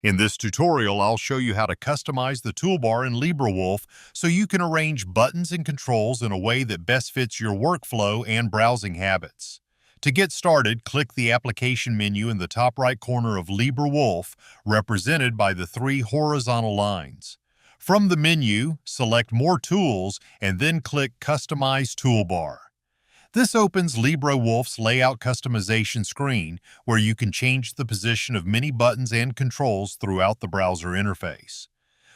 In this tutorial, I'll show you how to customize the toolbar in LibreWolf so you can arrange buttons and controls in a way that best fits your workflow and browsing habits. To get started, click the application menu in the top right corner of LibreWolf, represented by the three horizontal lines. From the menu, select More Tools and then click Customize Toolbar. This opens LibreWolf's layout customization screen, where you can change the position of many buttons and controls throughout the browser interface.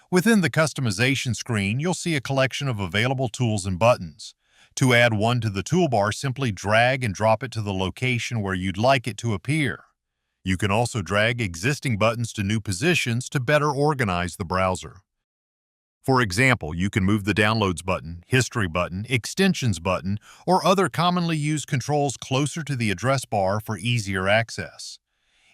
Within the customization screen, you'll see a collection of available tools and buttons. To add one to the toolbar, simply drag and drop it to the location where you'd like it to appear. You can also drag existing buttons to new positions to better organize the browser. For example, you can move the Downloads button, History button, Extensions button, or other commonly used controls closer to the address bar for easier access.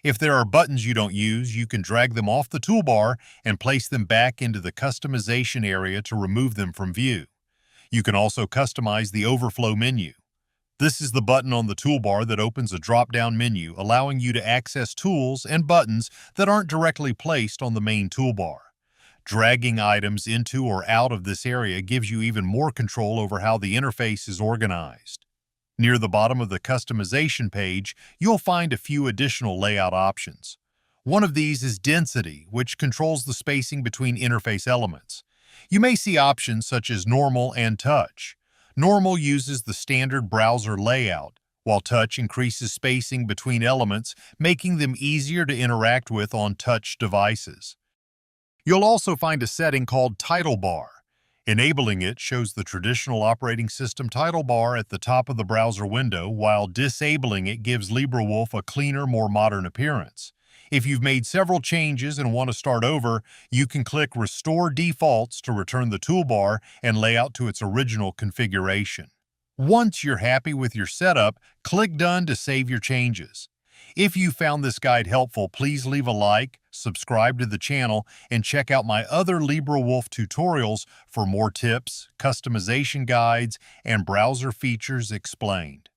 If there are buttons you don't use, you can drag them off the toolbar and place them back into the customization area to remove them from view. You can also customize the overflow menu. This is the button on the toolbar that opens a drop-down menu, allowing you to access tools and buttons that aren't directly placed on the main toolbar. Dragging items into or out of this area gives you even more control over how the interface is organized. Near the bottom of the customization page, you'll find a few additional layout options. One of these is density, which controls the spacing between interface elements. You may see options such as normal and touch. Normal uses the standard browser layout, while touch increases spacing between elements, making them easier to interact with on touch devices. You'll also find a setting called Title Bar. Enabling it shows the traditional operating system title bar at the top of the browser window, while disabling it gives LibreWolf a cleaner, more modern appearance. If you've made several changes and want to start over, you can click Restore Defaults to return the toolbar and layout to its original configuration. Once you're happy with your setup, click Done to save your changes. If you found this guide helpful, please leave a like, subscribe to the channel, and check out my other LibreWolf tutorials for more tips, customization guides, and browser features explained.